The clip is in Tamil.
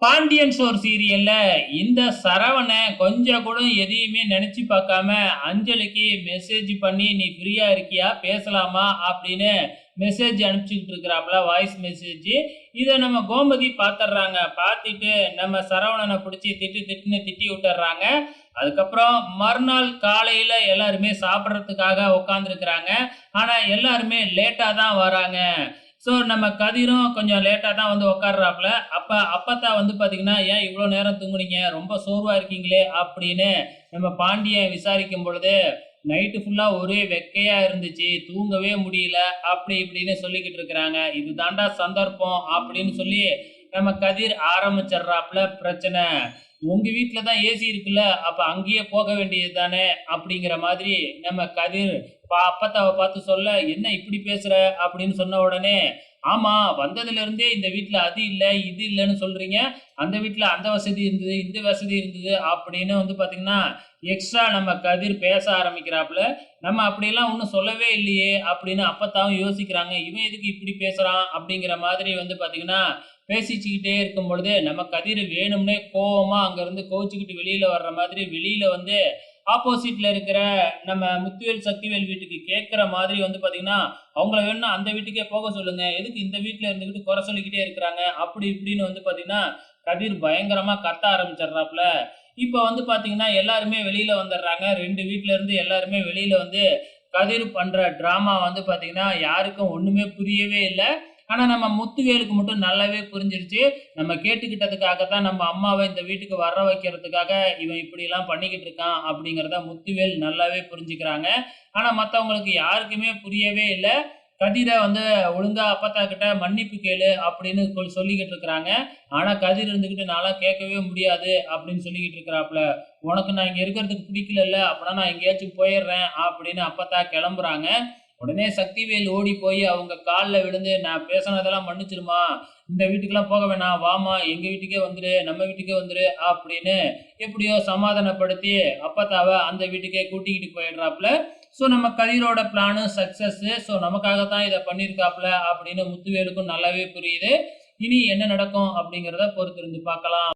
பாண்டியன் ஸ்டோர் சீரியல்ல இந்த சரவண கொஞ்சம் கூட எதையுமே நினைச்சு பார்க்காம அஞ்சலிக்கு மெசேஜ் பண்ணி நீ ஃப்ரீயா இருக்கியா பேசலாமா அப்படின்னு மெசேஜ் அனுப்பிச்சுக்கிட்டு இருக்கிறாப்புல வாய்ஸ் மெசேஜ். இதை நம்ம கோமதி பார்த்துடுறாங்க. பார்த்துட்டு நம்ம சரவணனை பிடிச்சி திட்டு திட்டுன்னு திட்டி விட்டுறாங்க. அதுக்கப்புறம் மறுநாள் காலையில எல்லாருமே சாப்பிட்றதுக்காக உட்காந்துருக்குறாங்க. ஆனா எல்லாருமே லேட்டா தான் வராங்க. ஸோ நம்ம கதிரும் கொஞ்சம் லேட்டா தான் வந்து உட்கார்றாப்புல. அப்பத்தா வந்து பார்த்தீங்கன்னா, "ஏன் இவ்வளோ நேரம் தூங்குனீங்க? ரொம்ப சோர்வா இருக்கீங்களே!" அப்படின்னு நம்ம பாண்டியன் விசாரிக்கும் பொழுது, "நைட்டு ஃபுல்லா ஒரே வெக்கையா இருந்துச்சு. தூங்கவே முடியல." அப்படி இப்படின்னு சொல்லிக்கிட்டு இருக்கிறாங்க. "இது தான்டா சந்தர்ப்பம்." அப்படின்னு சொல்லி நம்ம கதிர் ஆரம்பிச்சிடுறாப்புல பிரச்சனை. "உங்க வீட்ல தான் ஏசி இருக்குல்ல, அப்ப அங்கேயே போக வேண்டியது தானே!" அப்படிங்கிற மாதிரி நம்ம கதிர் அப்பத்தாவ பார்த்து சொல்ல, "என்ன இப்படி பேசுற?" அப்படின்னு சொன்ன உடனே, "ஆமா, வந்ததுலேருந்தே இந்த வீட்ல அது இல்ல, இது இல்லன்னு சொல்றீங்க. அந்த வீட்ல அந்த வசதி இருந்தது, இந்த வசதி இருந்தது." அப்படின்னு வந்து பார்த்தீங்கன்னா, எக்ஸ்ட்ரா நம்ம கதிர் பேச ஆரம்பிக்கிறாப்புல. "நம்ம அப்படியெல்லாம் ஒண்ணும் சொல்லவே இல்லையே!" அப்படின்னு அப்பத்தாவும் யோசிக்கிறாங்க. "இவன் எதுக்கு இப்படி பேசுறான்?" அப்படிங்கிற மாதிரி வந்து பார்த்தீங்கன்னா, பேசிச்சுக்கிட்டே இருக்கும் பொழுது, நம்ம கதிர் வேணும்னே கோவமா அங்கருந்து கோவிச்சுக்கிட்டு வெளியில வர்ற மாதிரி வெளியில வந்து ஆப்போசிட்ல இருக்கிற நம்ம முத்துவேல், சக்திவேல் வீட்டுக்கு கேட்கிற மாதிரி வந்து பார்த்தீங்கன்னா, அவங்கள வேணும்னா அந்த வீட்டுக்கே போக சொல்லுங்க. எதுக்கு இந்த வீட்ல இருந்துகிட்டு குறை சொல்லிக்கிட்டே இருக்கிறாங்க? அப்படி இப்படின்னு வந்து பார்த்தீங்கன்னா, கதிர் பயங்கரமா கத்த ஆரம்பிச்சிடுறாப்புல. இப்ப வந்து பார்த்தீங்கன்னா, எல்லாருமே வெளியில வந்துடுறாங்க. 2 வீட்ல இருந்து எல்லாருமே வெளியில வந்து கதிர் பண்ற டிராமா வந்து பார்த்தீங்கன்னா, யாருக்கும் ஒண்ணுமே புரியவே இல்ல. ஆனா நம்ம முத்துவேலுக்கு மட்டும் நல்லாவே புரிஞ்சிருச்சு. நம்ம கேட்டுக்கிட்டதுக்காக தான் நம்ம அம்மாவ இந்த வீட்டுக்கு வர வைக்கிறதுக்காக இவன் இப்படிலாம் பண்ணிக்கிட்டு இருக்கான் அப்படிங்கிறத முத்துவேல் நல்லாவே புரிஞ்சுக்கிறாங்க. ஆனா மத்தவங்களுக்கு யாருக்குமே புரியவே இல்ல. கதிர வந்து ஒழுங்கா அப்பத்தா கிட்ட மன்னிப்பு கேளு அப்படின்னு சொல்லிக்கிட்டு இருக்கிறாங்க. ஆனா கதிர் இருந்துகிட்டு நான்லாம் கேட்கவே முடியாது அப்படின்னு சொல்லிக்கிட்டு இருக்கிறாப்புல. "உனக்கு நான் இங்க இருக்கிறதுக்கு பிடிக்கலல்ல, அப்பனா நான் எங்கேயாச்சும் போயிடுறேன்" அப்படின்னு அப்பத்தா கிளம்புறாங்க. உடனே சக்திவேல் ஓடி போய் அவங்க கால்ல விழுந்து, "நான் பேசினதெல்லாம் மன்னிச்சிருமா. இந்த வீட்டுக்கெல்லாம் போக வேணாம். வாம்மா எங்க வீட்டுக்கே வந்துரு. நம்ம வீட்டுக்கே வந்துரு." அப்படின்னு எப்படியோ சமாதானப்படுத்தி அப்பத்தாவ அந்த வீட்டுக்கே கூட்டிக்கிட்டு போயிடுறாப்புல. ஸோ நம்ம கதிரோட பிளானும் சக்சஸ்ஸு. ஸோ நமக்காக தான் இத பண்ணியிருக்காப்புல அப்படின்னு முத்துவேலுக்கும் நல்லாவே புரியுது. இனி என்ன நடக்கும் அப்படிங்கிறத பொறுத்திருந்து பார்க்கலாம்.